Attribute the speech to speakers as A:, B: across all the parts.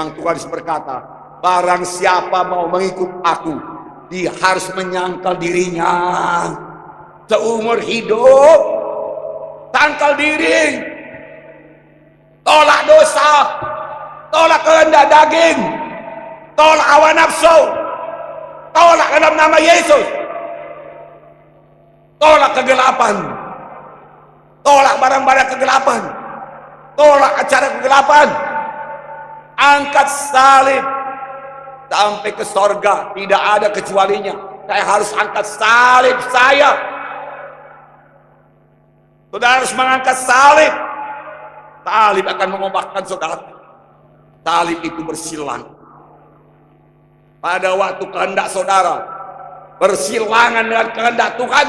A: Memang Tuhan berkata, barang siapa mau mengikut aku, dia harus menyangkal dirinya seumur hidup. Tangkal diri, tolak dosa, tolak kehendak daging, tolak hawa nafsu, tolak dalam nama Yesus, tolak kegelapan, tolak barang-barang kegelapan, tolak acara kegelapan, angkat salib sampai ke sorga. Tidak ada kecualinya. Saya harus angkat salib saya. Saudara harus mengangkat salib. Salib akan mengubahkan saudara. Salib itu bersilang. Pada waktu kehendak saudara bersilangan dengan kehendak Tuhan,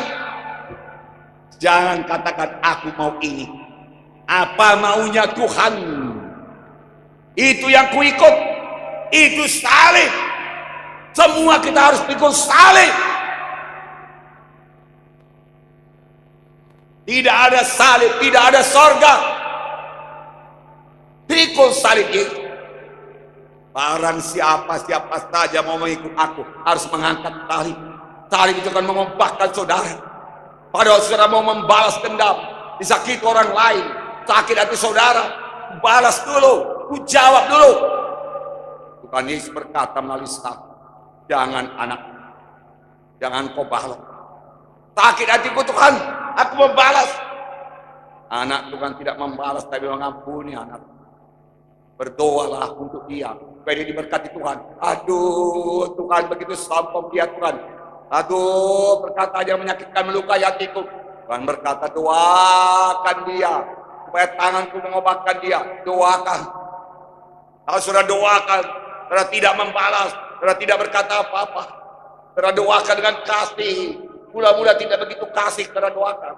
A: jangan katakan aku mau ini. Apa maunya Tuhan, itu yang kuikut. Itu salib. Semua kita harus pikul salib. Tidak ada salib, tidak ada sorga. Pikul salib itu. Barang siapa saja mau mengikut aku harus mengangkat salib. Salib itu akan mengompakkan saudara. Pada waktu saudara mau membalas dendam, disakiti orang lain, sakit hati saudara, balas dulu, ku jawab dulu. Tuhan Yesus berkata melalui sabda, jangan anak, jangan kau balas. Sakit hatiku Tuhan, aku membalas. Anak Tuhan tidak membalas, tapi mengampuni anak. Berdoalah untuk dia, supaya dia diberkati Tuhan. Aduh Tuhan, begitu sombong dia Tuhan. Aduh, perkataan yang menyakitkan, melukai hatiku. Tuhan berkata, doakan dia, supaya tanganku mengobatkan dia. Doakan. Kalau sudah doakan, sudah tidak membalas, sudah tidak berkata apa-apa, sudah doakan dengan kasih. Mula-mula tidak begitu kasih karena doakan.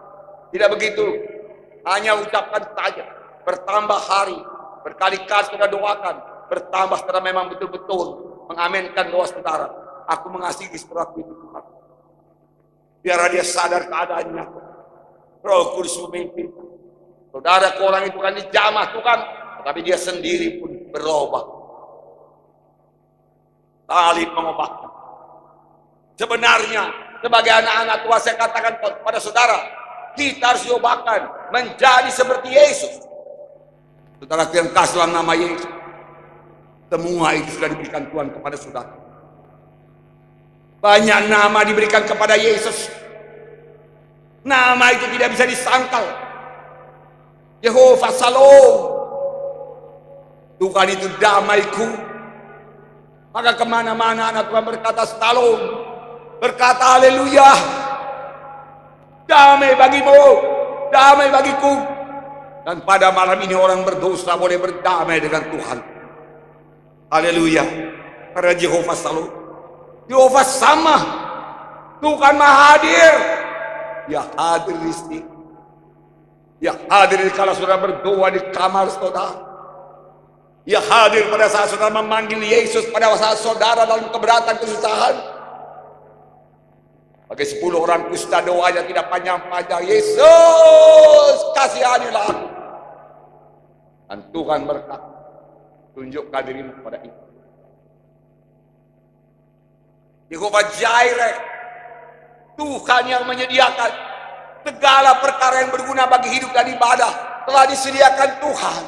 A: Tidak begitu. Hanya ucapkan saja. Bertambah hari. Berkali-kali sudah doakan. Bertambah setelah memang betul-betul mengaminkan doa saudara. Aku mengasihi saudara itu Tuhan. Biar dia sadar keadaannya. Roh Kudus memimpin. Saudara ke orang itu kan dijamah Tuhan. Tapi dia sendiri pun berubah. Salib mengubahkan. Sebenarnya sebagai anak-anak Tuhan saya katakan kepada saudara, kita harus diubahkan menjadi seperti Yesus. Saudara yang kasih dalam nama Yesus, semua itu sudah diberikan Tuhan kepada saudara. Banyak nama diberikan kepada Yesus. Nama itu tidak bisa disangkal. Yehova Shalom, Tuhan itu damaiku. Maka kemana-mana anak Tuhan berkata Shalom, berkata haleluya, damai bagimu, damai bagiku. Dan pada malam ini orang berdosa boleh berdamai dengan Tuhan. Haleluya. Karena Yehova Shalom, Yehova sama, Tuhan maha hadir. Dia hadir di sini. Dia hadir kalau saudara berdoa di kamar saudara. Dia hadir pada saat saudara memanggil Yesus, pada saat saudara dalam keberatan kesusahan. Bagi 10 orang kusta doanya tidak panjang-panjang. Yesus kasihanilah aku. Dan Tuhan berkata, tunjukkan dirimu kepada itu. Yehova Jireh, Tuhan yang menyediakan segala perkara yang berguna bagi hidup dan ibadah telah disediakan Tuhan.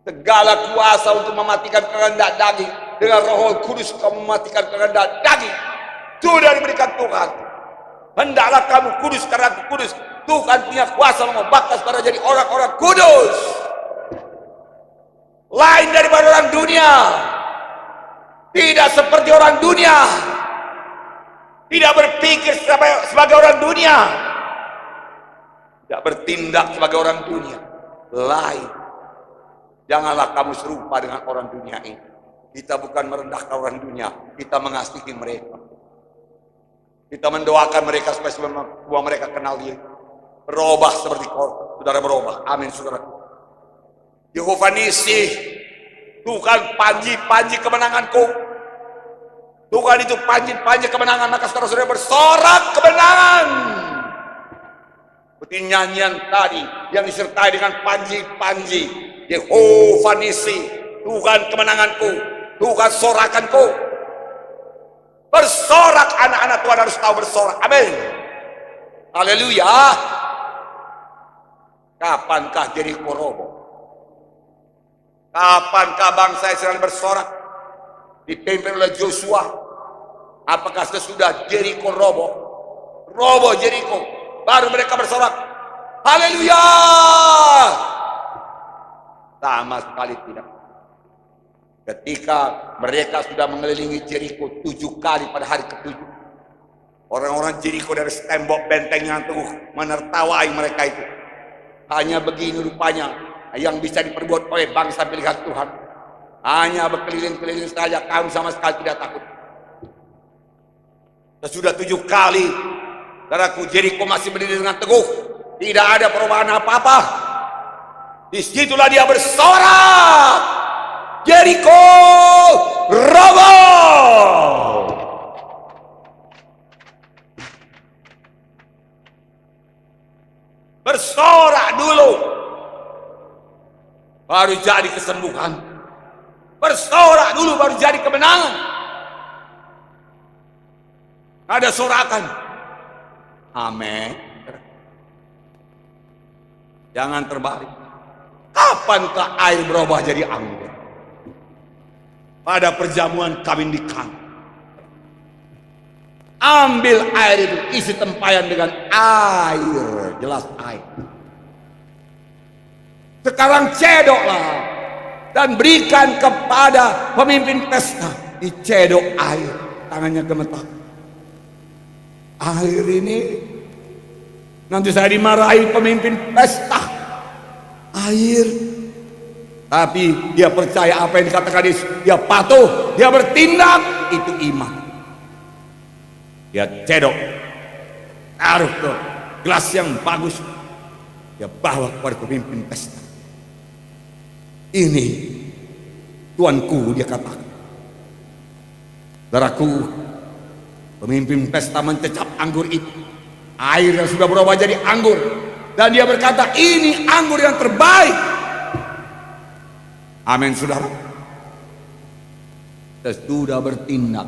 A: Segala kuasa untuk mematikan kehendak daging dengan Roh Kudus kamu mematikan kehendak daging sudah diberikan Tuhan. Hendaklah kamu kudus karena aku kudus. Tuhan punya kuasa mengubahkan saudara jadi orang-orang kudus, lain daripada orang dunia. Tidak seperti orang dunia, tidak berpikir sebagai orang dunia, tidak bertindak sebagai orang dunia. Lain. Janganlah kamu serupa dengan orang dunia ini. Kita bukan merendahkan orang dunia, kita mengasihi mereka. Kita mendoakan mereka supaya semua mereka kenal Dia. Berubah seperti kau, saudara berubah. Amin, saudara. Yehova Nissi, Tuhan panji-panji kemenanganku. Tuhan itu panji-panji kemenangan, maka saudara-saudara bersorak kemenangan. Seperti nyanyian tadi yang disertai dengan panji-panji. Yehova Nissi, Tuhan kemenanganku, Tuhan sorakanku. Bersorak, anak-anak Tuhan harus tahu bersorak. Amin. Haleluya. Kapankah Jeriko roboh? Kapankah bangsa Israel bersorak dipimpin oleh Joshua? Apakah sesudah Jeriko roboh? Roboh Jeriko, baru mereka bersorak. Haleluya. Sama sekali tidak. Ketika mereka sudah mengelilingi Jeriko 7 kali pada hari ke-7, orang-orang Jeriko dari tembok benteng yang teguh menertawai mereka itu. Hanya begini rupanya yang bisa diperbuat oleh bangsa pilihan Tuhan. Hanya berkeliling-keliling saja, kamu sama sekali tidak takut. Sesudah 7 kali, saudaraku, Jeriko masih berdiri dengan teguh. Tidak ada perubahan apa-apa. Disitulah dia bersorak. Jeriko roboh. Bersorak dulu, baru jadi kesembuhan. Bersorak dulu, baru jadi kemenangan. Ada sorakan. Amin. Jangan terbalik. Kapankah air berubah jadi anggur? Pada perjamuan kawin di Kana. Ambil air itu, isi tempayan dengan air, jelas air. Sekarang cedoklah dan berikan kepada pemimpin pesta. Dicedok air, tangannya gemetar. Air ini nanti saya dimarahi pemimpin pesta. Air. Tapi dia percaya apa yang dikatakan Yesus. Dia patuh, dia bertindak. Itu iman. Dia cedok, taruh ke gelas yang bagus, dia bawa kepada pemimpin pesta. Ini tuanku, dia katakan. Saudaraku, pemimpin pesta mencecap anggur itu. Air yang sudah berubah jadi anggur. Dan dia berkata, ini anggur yang terbaik. Amin, saudara. Sesudah bertindak,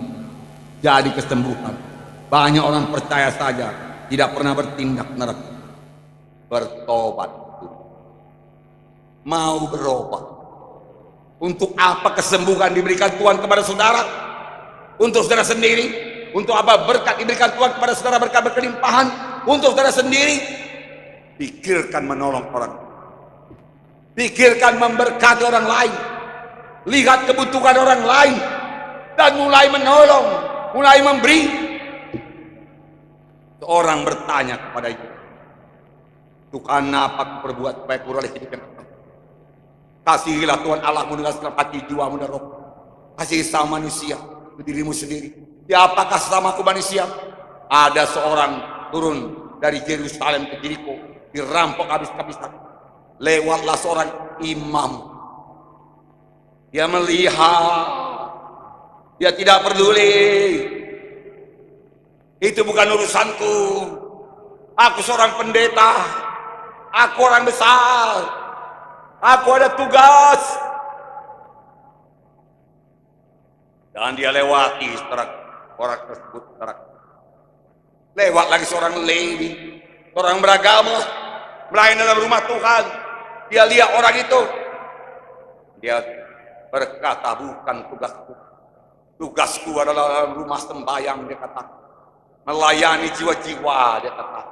A: jadi kesembuhan. Banyak orang percaya saja, tidak pernah bertindak neraka. Bertobat. Mau berubah. Untuk apa kesembuhan diberikan Tuhan kepada saudara? Untuk saudara sendiri? Untuk apa berkat diberikan Tuhan kepada saudara, berkat berkelimpahan? Untuk saudara sendiri? Pikirkan menolong orang. Pikirkan memberkati orang lain. Lihat kebutuhan orang lain. Dan mulai menolong. Mulai memberi. Seorang bertanya kepada itu. Tuhan, apa aku perbuat supaya aku oleh hidup yang kekal? Kasihilah Tuhan Allahmu dengan segenap hati, jiwamu dan roh. Kasihi sama manusia, dirimu sendiri. Siapakah sesamaku manusia? Ada seorang turun dari Yerusalem ke Jeriko, dirampok habis-habisan. Lewatlah seorang imam. Dia melihat, dia tidak peduli. Itu bukan urusanku. Aku seorang pendeta. Aku orang besar. Aku ada tugas. Dan dia lewati orang tersebut. Lewat lagi seorang Lewi, orang beragama, melayani dalam rumah Tuhan. Dia lihat orang itu. Dia berkata, bukan tugasku. Tugasku adalah dalam rumah sembahyang, dia kata. Melayani jiwa-jiwa, dia kata.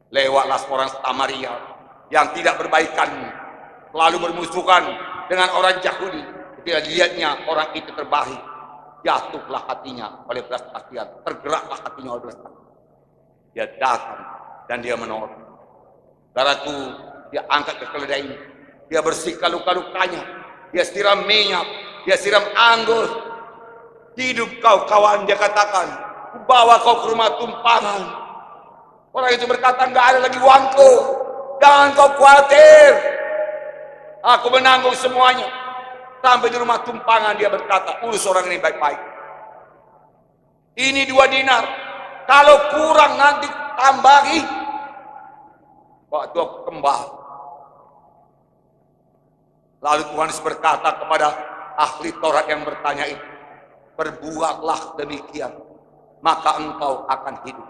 A: Lewatlah seorang Samaria yang tidak berbaikan, lalu bermusuhan dengan orang Yahudi. Ketika dilihatnya orang itu terbaik, jatuhlah hatinya oleh belas kasihan, tergeraklah hatinya oleh belas kasihan. Dia datang dan dia menolong. Saudaraku, dia angkat ke keledai, dia bersihkan luka-lukanya, dia siram minyak, dia siram anggur. Hidup kau kawan, dia katakan, bawa kau ke rumah tumpangan. Orang itu berkata, enggak ada lagi uangku. Jangan kau khawatir. Aku menanggung semuanya. Sampai di rumah tumpangan dia berkata, urus orang ini baik-baik. Ini 2 dinar. Kalau kurang nanti tambahi. Waktu aku kembali. Lalu Tuhan Yesus berkata kepada ahli Taurat yang bertanya itu, perbuatlah demikian, maka engkau akan hidup.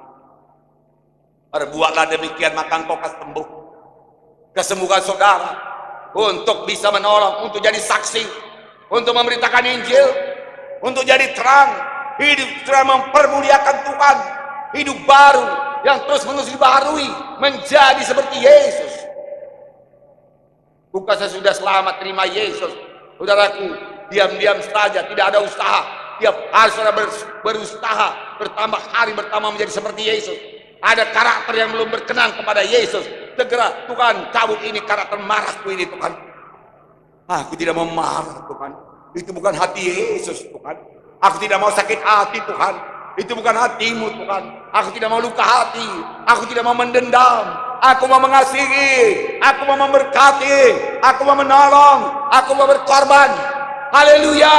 A: Perbuatlah demikian, maka engkau akan sembuh. Kesembuhan saudara untuk bisa menolong, untuk jadi saksi, untuk memberitakan Injil, untuk jadi terang, hidup terang mempermuliakan Tuhan, hidup baru yang terus menerus dibaharui menjadi seperti Yesus. Bukan sesudah selamat terima Yesus, saudaraku, diam-diam saja, tidak ada usaha. Tiap hari saudara berusaha, bertambah hari bertambah menjadi seperti Yesus. Ada karakter yang belum berkenan kepada Yesus, segera Tuhan cabut ini karakter marahku ini Tuhan. Aku tidak mau marah Tuhan, itu bukan hati Yesus Tuhan. Aku tidak mau sakit hati Tuhan, itu bukan hatimu Tuhan. Aku tidak mau luka hati, aku tidak mau mendendam. Aku mau mengasihi, aku mau memberkati, aku mau menolong, aku mau berkorban. Haleluya.